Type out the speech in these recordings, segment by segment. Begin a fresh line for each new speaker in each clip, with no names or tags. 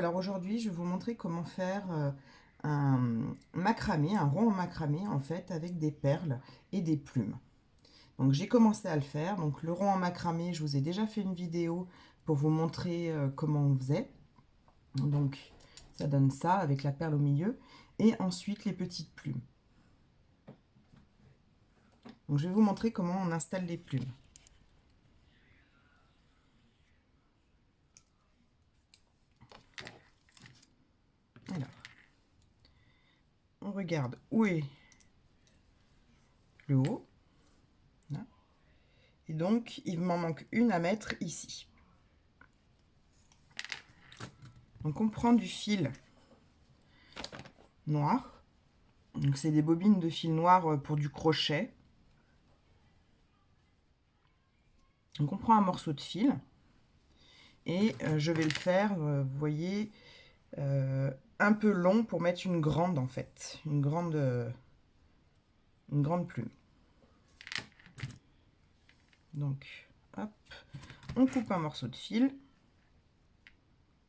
alors aujourd'hui je vais vous montrer comment faire un macramé, un rond en macramé en fait avec des perles et des plumes. Donc j'ai commencé à le faire, donc le rond en macramé, je vous ai déjà fait une vidéo pour vous montrer comment on faisait. Donc ça donne ça avec la perle au milieu et ensuite les petites plumes. Donc je vais vous montrer comment on installe les plumes. Alors, on regarde où est le haut. Là. Et donc, il m'en manque une à mettre ici. Donc, on prend du fil noir. Donc, c'est des bobines de fil noir pour du crochet. Donc, on prend un morceau de fil. Et je vais le faire, vous voyez, un peu long pour mettre une grande, en fait. Une grande plume. Donc, hop, on coupe un morceau de fil.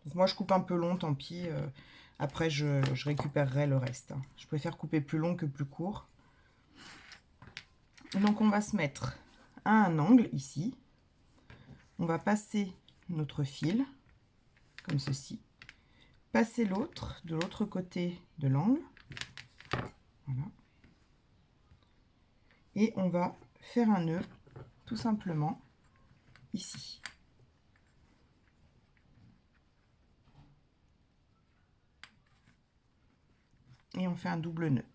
Donc moi, je coupe un peu long, tant pis. Après, je récupérerai le reste. Hein. Je préfère couper plus long que plus court. Donc, on va se mettre à un angle ici. On va passer notre fil, comme ceci. Passer l'autre de l'autre côté de l'angle. Voilà. Et on va faire un nœud, tout simplement, ici. Et on fait un double nœud.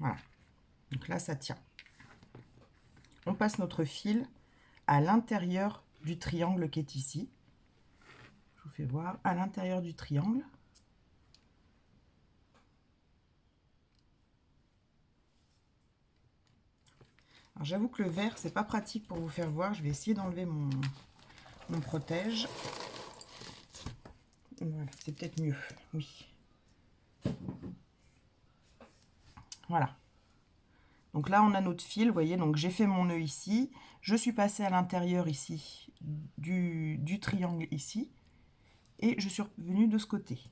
Voilà. Donc là, ça tient. On passe notre fil à l'intérieur du triangle qui est ici. Je vous fais voir à l'intérieur du triangle. Alors j'avoue que le vert, c'est pas pratique pour vous faire voir. Je vais essayer d'enlever mon protège. Voilà, c'est peut-être mieux. Oui. Voilà. Donc là, on a notre fil, vous voyez, donc j'ai fait mon nœud ici. Je suis passée à l'intérieur ici du triangle ici. Et je suis revenue de ce côté.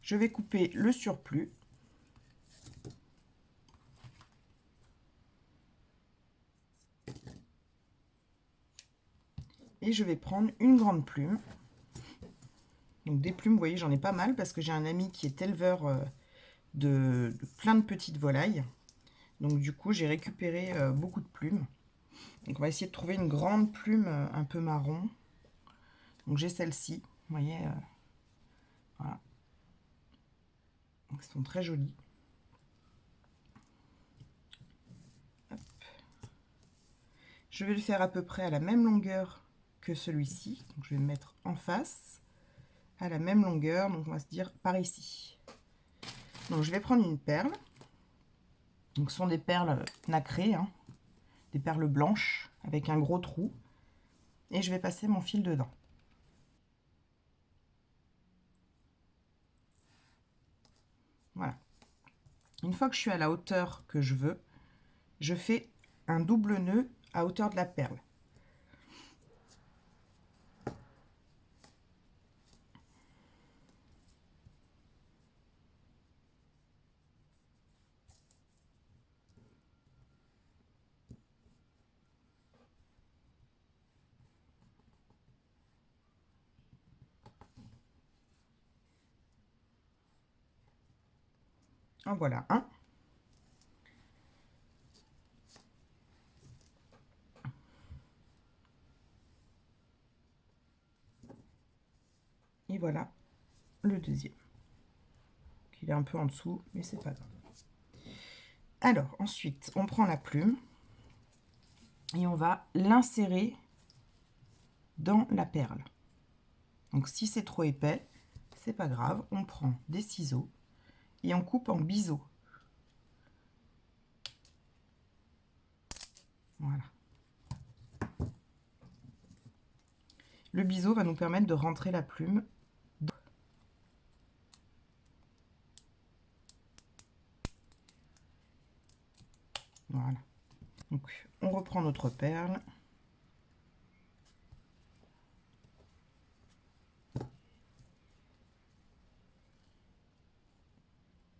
Je vais couper le surplus. Et je vais prendre une grande plume. Donc des plumes, vous voyez, j'en ai pas mal parce que j'ai un ami qui est éleveur de plein de petites volailles. Donc du coup, j'ai récupéré beaucoup de plumes. Donc on va essayer de trouver une grande plume un peu marron. Donc j'ai celle-ci, vous voyez, voilà. Donc, elles sont très jolies. Hop. Je vais le faire à peu près à la même longueur que celui-ci. Donc je vais me mettre en face, à la même longueur. Donc on va se dire par ici. Donc je vais prendre une perle. Donc ce sont des perles nacrées, hein, des perles blanches avec un gros trou. Et je vais passer mon fil dedans. Voilà. Une fois que je suis à la hauteur que je veux, je fais un double nœud à hauteur de la perle. En voilà un. Et voilà le deuxième. Il est un peu en dessous, mais c'est pas grave. Alors, ensuite, on prend la plume et on va l'insérer dans la perle. Donc, si c'est trop épais, c'est pas grave. On prend des ciseaux et on coupe en biseau. Voilà. Le biseau va nous permettre de rentrer la plume. Voilà. Donc, on reprend notre perle.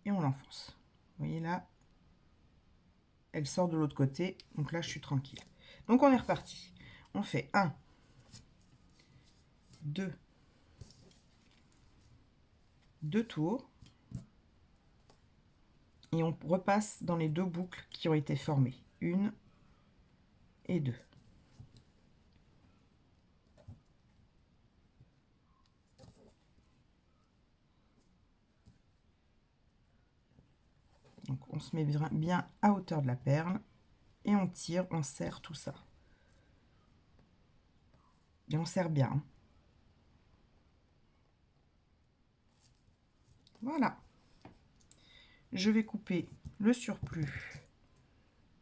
Et on l'enfonce. Vous voyez là, elle sort de l'autre côté. Donc là, je suis tranquille. Donc, on est reparti. On fait 1, 2, 2 tours. Et on repasse dans les deux boucles qui ont été formées. 1 et 2. Donc on se met bien à hauteur de la perle et on tire, on serre tout ça. Et on serre bien. Hein. Voilà. Je vais couper le surplus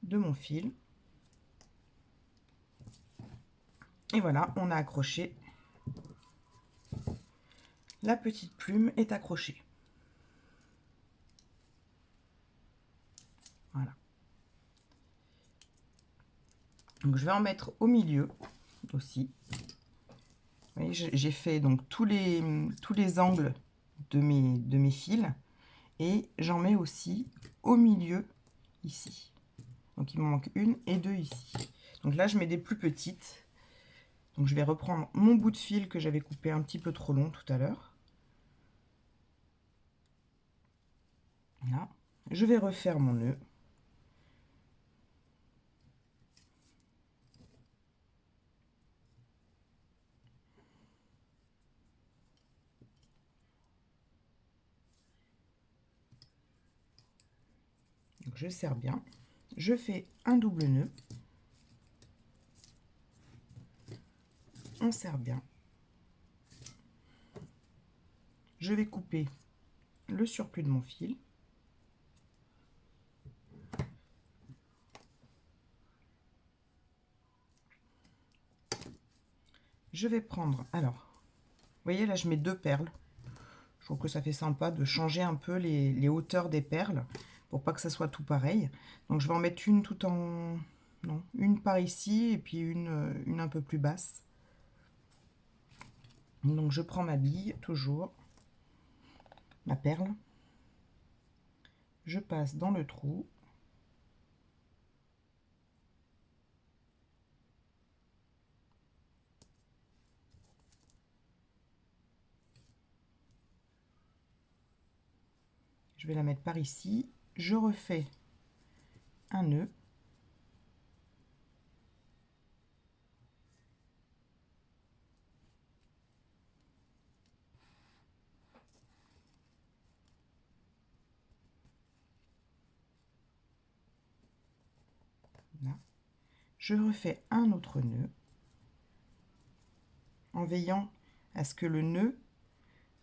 de mon fil. Et voilà, on a accroché. La petite plume est accrochée. Voilà. Donc je vais en mettre au milieu aussi. Vous voyez, j'ai fait donc tous les angles de mes fils et j'en mets aussi au milieu ici. Donc il me manque 1 et 2 ici. Donc là je mets des plus petites. Donc je vais reprendre mon bout de fil que j'avais coupé un petit peu trop long tout à l'heure. Là, je vais refaire mon nœud. Donc je serre bien. Je fais un double nœud. On serre bien. Je vais couper le surplus de mon fil. Je vais prendre, alors, vous voyez là je mets 2 perles. Je trouve que ça fait sympa de changer un peu les hauteurs des perles pour pas que ça soit tout pareil. Donc je vais en mettre une tout en... Non, une par ici et puis une un peu plus basse. Donc je prends ma bille, toujours, ma perle. Je passe dans le trou. Je vais la mettre par ici. Je refais un nœud. Là. Je refais un autre nœud en veillant à ce que le nœud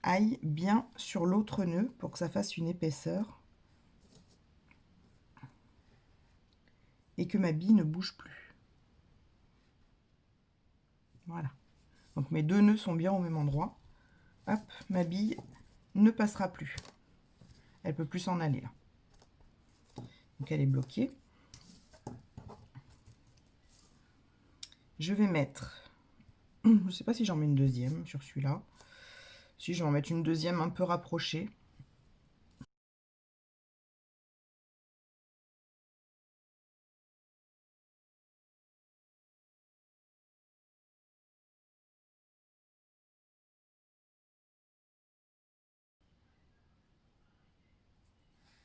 aille bien sur l'autre nœud pour que ça fasse une épaisseur et que ma bille ne bouge plus. Voilà. Donc mes 2 nœuds sont bien au même endroit. Hop, ma bille ne passera plus. Elle peut plus s'en aller là. Donc elle est bloquée. Je vais mettre, je ne sais pas si j'en mets une deuxième sur celui-là. Si, je vais en mettre une deuxième un peu rapprochée.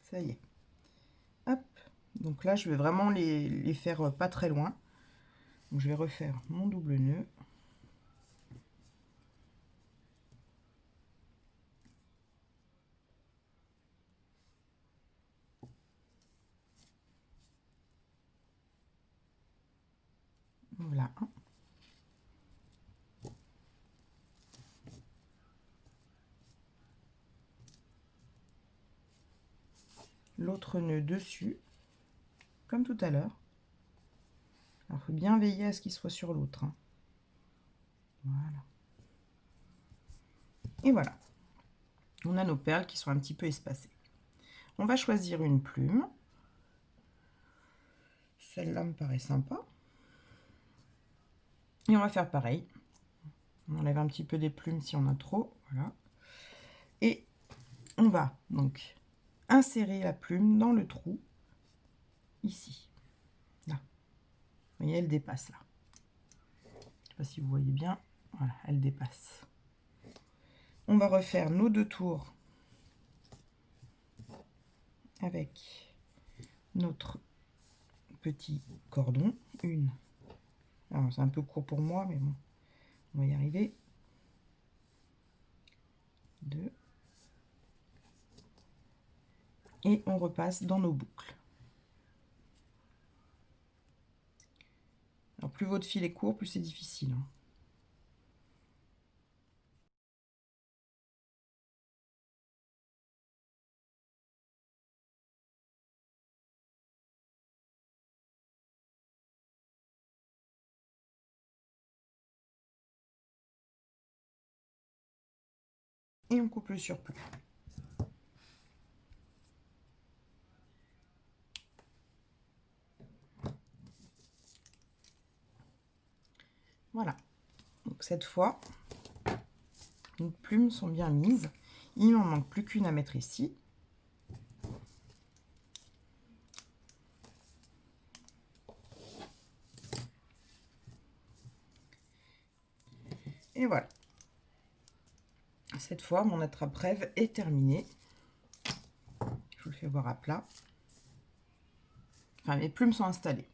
Ça y est. Hop. Donc là, je vais vraiment les faire pas très loin. Donc je vais refaire mon double nœud. Voilà. L'autre nœud dessus, comme tout à l'heure. Alors, il faut bien veiller à ce qu'il soit sur l'autre. Hein. Voilà. Et voilà. On a nos perles qui sont un petit peu espacées. On va choisir une plume. celle-là me paraît sympa. Et on va faire pareil. On enlève un petit peu des plumes si on a trop. Voilà. Et on va donc insérer la plume dans le trou, ici. Là. Vous voyez, elle dépasse là. Je ne sais pas si vous voyez bien. Voilà, elle dépasse. On va refaire nos 2 tours avec notre petit cordon. Une. Alors, c'est un peu court pour moi, mais bon, on va y arriver. 2. Et on repasse dans nos boucles. Alors, plus votre fil est court, plus c'est difficile. Et on coupe le surplus. Voilà. Donc cette fois, nos plumes sont bien mises. Il m'en manque plus qu'une à mettre ici. Et voilà. Cette fois, mon attrape-rêve est terminé. Je vous le fais voir à plat. Enfin, mes plumes sont installées.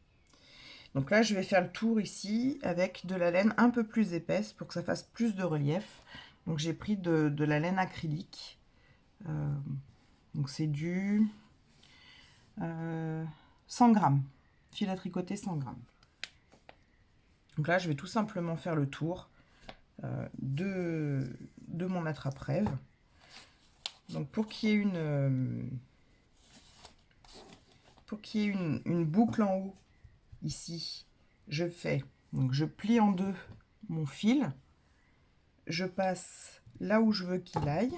Donc là, je vais faire le tour ici avec de la laine un peu plus épaisse pour que ça fasse plus de relief. Donc j'ai pris de la laine acrylique. Donc c'est du 100 grammes. Fil à tricoter 100 grammes. Donc là, je vais tout simplement faire le tour de mon attrape-rêve. Donc pour qu'il y ait une boucle en haut, ici, je plie en 2 mon fil, je passe là où je veux qu'il aille,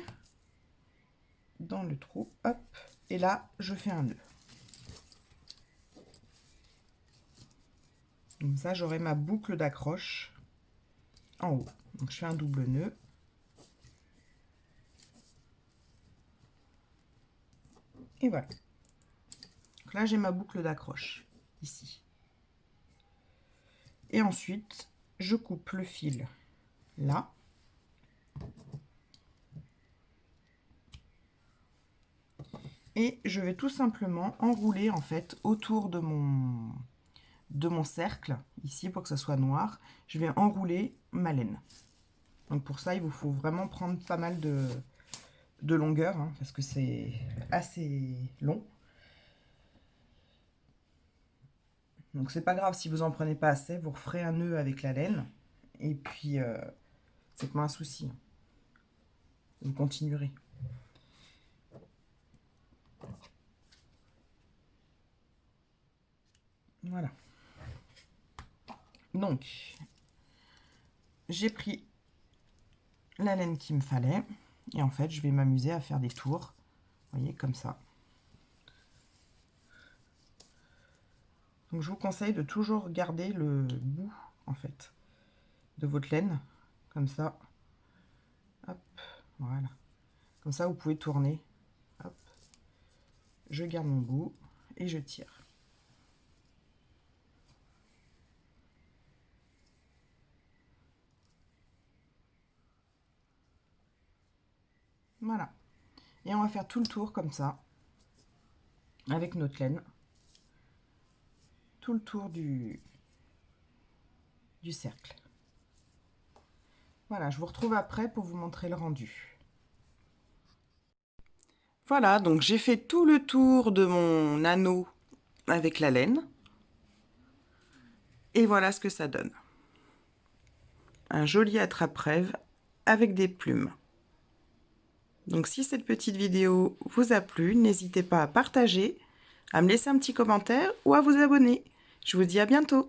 dans le trou, hop, et là, je fais un nœud. Comme ça, j'aurai ma boucle d'accroche en haut. Donc, je fais un double nœud. Et voilà. Donc là, j'ai ma boucle d'accroche, ici. Et ensuite, je coupe le fil là. Et je vais tout simplement enrouler en fait autour de mon cercle, ici pour que ça soit noir. Je vais enrouler ma laine. Donc pour ça, il vous faut vraiment prendre pas mal de longueur, hein, parce que c'est assez long. Donc c'est pas grave si vous en prenez pas assez, vous referez un nœud avec la laine. Et puis, c'est pas un souci. Vous continuerez. Voilà. Donc, j'ai pris la laine qu'il me fallait. Et en fait, je vais m'amuser à faire des tours. Vous voyez, comme ça. Donc, je vous conseille de toujours garder le bout, en fait, de votre laine. Comme ça. Hop, voilà. Comme ça, vous pouvez tourner. Hop. Je garde mon bout et je tire. Voilà. Et on va faire tout le tour comme ça, avec notre laine. Tout le tour du cercle. Voilà, je vous retrouve après pour vous montrer le rendu. Voilà, donc j'ai fait tout le tour de mon anneau avec la laine. Et voilà ce que ça donne. Un joli attrape-rêve avec des plumes. Donc si cette petite vidéo vous a plu, n'hésitez pas à partager, à me laisser un petit commentaire ou à vous abonner. Je vous dis à bientôt.